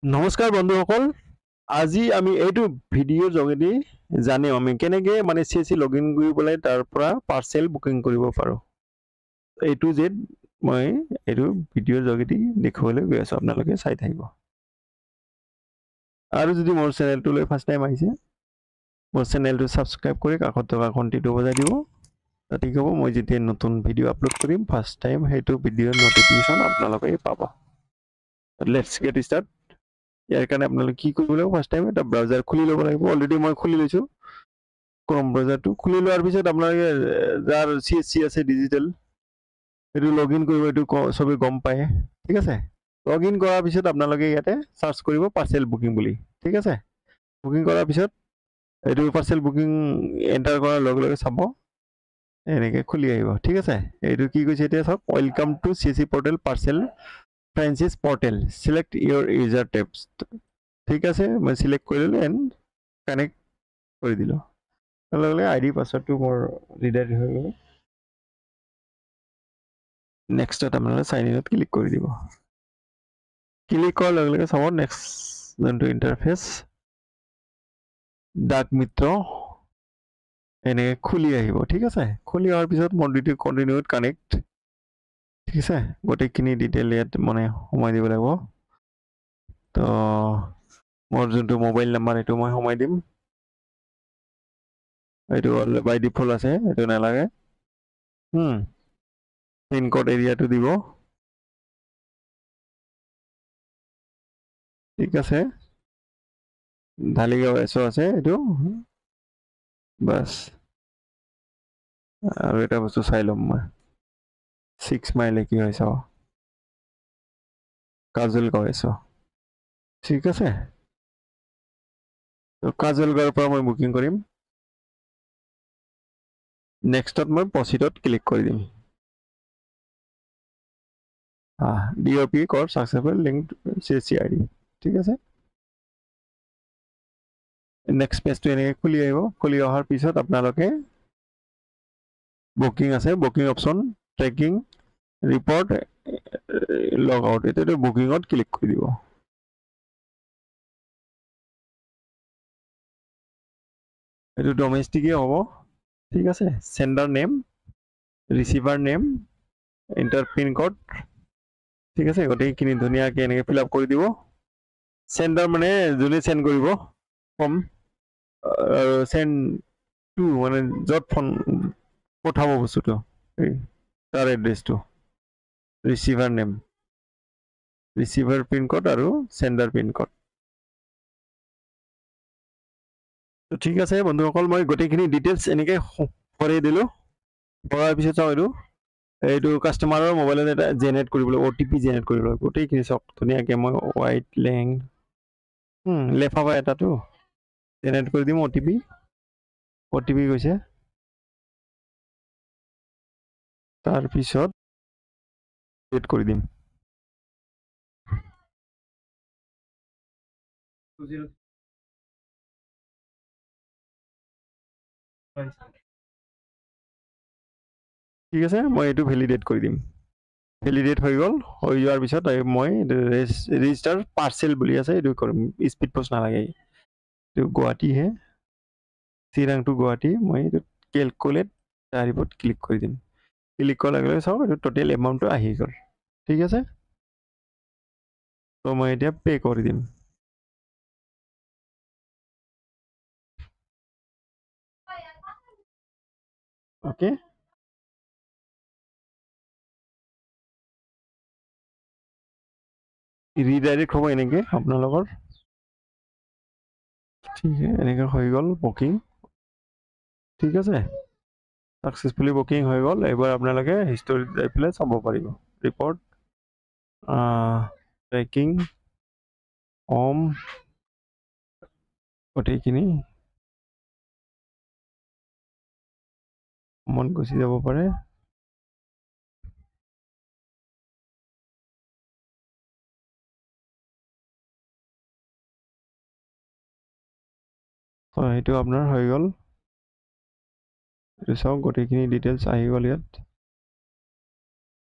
নমস্কাৰ বন্ধুসকল, আজি আমি এইটো ভিডিঅ'ৰ যোগেদি জানিম আমি কেনেকৈ মানে CSC লগইন কৰি পেলাই তাৰ পৰা পাৰ্চেল বুকিং কৰিব পাৰোঁ। A to Z মই এইটো ভিডিঅ'ৰ যোগেদি দেখুৱাবলৈ গৈ আছোঁ, আপোনালোকে চাই থাকিব। আৰু যদি মোৰ চেনেলটোলৈ ফাৰ্ষ্ট টাইম আহিছে, মোৰ চেনেলটো ছাবস্ক্ৰাইব কৰি কাষত থকা ঘণ্টিটো বজাই দিব। তাতে কি হ'ব, মই যেতিয়া নতুন ভিডিঅ' আপলোড কৰিম ফাৰ্ষ্ট টাইম সেইটো ভিডিঅ'ৰ নটিফিকেশ্যন আপোনালোকে পাব। Let's gate start. ইয়াৰ কাৰণে আপোনালোকে কি কৰিব লাগিব, ফাৰ্ষ্ট টাইম এটা ব্ৰাউজাৰ খুলি ল'ব লাগিব। অলৰেডি মই খুলি লৈছোঁ ক্ৰম ব্ৰাউজাৰটো। খুলি লোৱাৰ পিছত আপোনালোকে যাৰ CSC আছে ডিজিটেল, সেইটো লগ ইন কৰিব, এইটো চবেই গম পায়, ঠিক আছে। লগ ইন কৰাৰ পিছত আপোনালোকে ইয়াতে চাৰ্চ কৰিব পাৰ্চেল বুকিং বুলি, ঠিক আছে। বুকিং কৰাৰ পিছত এইটো পাৰ্চেল বুকিং এণ্টাৰ কৰাৰ লগে লগে চাব এনেকৈ খুলি আহিব, ঠিক আছে। এইটো কি কৈছে এতিয়া চাওক, welcome to CSC portal parcel franchise portal, select your user types, ঠিক আছে। মই চিলেক্ট কৰি ল'লোঁ এণ্ড কানেক্ট কৰি দিলোঁ। লগে লগে ID পাছৱৰ্ডটো মোৰ ৰিডাইৰেক্ট হৈ গ'ল। নেক্সটত আপোনালোকে চাইন ইনত ক্লিক কৰি দিব। ক্লিক কৰাৰ লগে লগে চাব নেক্সট যোনটো ইণ্টাৰফেচ ডাক মিত্ৰ এনেকৈ খুলি আহিব, ঠিক আছে। খুলি অহাৰ পিছত মোৰ দ্বিতীয় কণ্টিনিউত কানেক্ট, ঠিক আছে। গোটেইখিনি ডিটেইল ইয়াত মানে সোমাই দিব লাগিব। তো মোৰ যোনটো মোবাইল নাম্বাৰ সেইটো মই সোমাই দিম। এইটো বাই ডিফল্ট আছে, এইটো নালাগে। পিনক'ড এৰিয়াটো দিব, ঠিক আছে। ঢালিগাঁও SO আছে এইটো, বাছ। আৰু এটা বস্তু চাই ল'ম মই, 6 মাইলে কি হয় চাওঁ, কাজলগাঁও SO, ঠিক আছে। কাজলগাঁৱৰ পৰা মই বুকিং কৰিম। নেক্সটত মই প্ৰচিডত ক্লিক কৰি দিম। DOP code successful link CSC ID, ঠিক আছে। নেক্সট পেজটো এনেকৈ খুলি আহিব। খুলি অহাৰ পিছত আপোনালোকে বুকিং আছে, বুকিং অপশ্যন, ট্ৰেকিং, ৰিপৰ্ট, লগ আউট, এতিয়াতো বুকিঙত ক্লিক কৰি দিব। এইটো ডমেষ্টিকেই হ'ব, ঠিক আছে। Sender name, receiver name, enter pin code, ঠিক আছে। গোটেইখিনি ধুনীয়াকৈ এনেকৈ ফিল আপ কৰি দিব। চেণ্ডাৰ মানে যোনে চেণ্ড কৰিব ফৰ্ম, আৰু চেণ্ড টু মানে য'ত ফোন পঠাব বস্তুটো, তাৰ এড্ৰেছটো, receiver name, receiver pin code আৰু চেণ্ডাৰ পিন ক'ড। ঠিক আছে বন্ধুসকল, মই গোটেইখিনি ডিটেইলছ এনেকৈ ভৰাই দিলোঁ। ভৰাৰ পিছত চাওঁ এইটো কাষ্টমাৰৰ মোবাইলত এটা জেনেৰেট কৰিবলৈ, OTP জেনেৰেট কৰিবলৈ, গোটেইখিনি চাওক ধুনীয়াকৈ মই হোৱাইট লেং লেফাফা এটাটো জেনেৰেট কৰি দিম। OTP গৈছে। তাৰপিছত এড কৰি দিম। ঠিক আছে, মই এইটো ভেলিডেট কৰি দিম। ভেলিডেট হৈ গ'ল। হৈ যোৱাৰ পিছত মই ৰেজিষ্টাৰ পাৰ্চেল বুলি আছে, এইটো কৰিম। স্পীড পোষ্ট নালাগে, এইটো গুৱাহাটীহে, চিৰাং টু গুৱাহাটী। মই এইটো কেলকুলেট তাৰিফত ক্লিক কৰি দিম। ক্লিক কৰাৰ লগে লগে চাওক এইটো টোটেল এমাউণ্টটো আহি গ'ল, ঠিক আছে। তো মই এতিয়া পে' কৰি দিম। অ'কে, ৰিডাইৰেক্ট হ'ব এনেকৈ আপোনালোকৰ, ঠিক আছে। এনেকৈ হৈ গ'ল বুকিং, ঠিক আছে। ছাকচেছফুলি বুকিং হৈ গ'ল। এইবাৰ আপোনালোকে হিষ্টৰীত যাই পেলাই চাব পাৰিব। ৰিপৰ্ট, ট্ৰেকিং, হোম, গোটেইখিনি মন গুচি যাব পাৰে। সেইটো আপোনাৰ হৈ গ'ল। এইটো চাওক গোটেইখিনি ডিটেইলছ আহি গ'ল ইয়াত।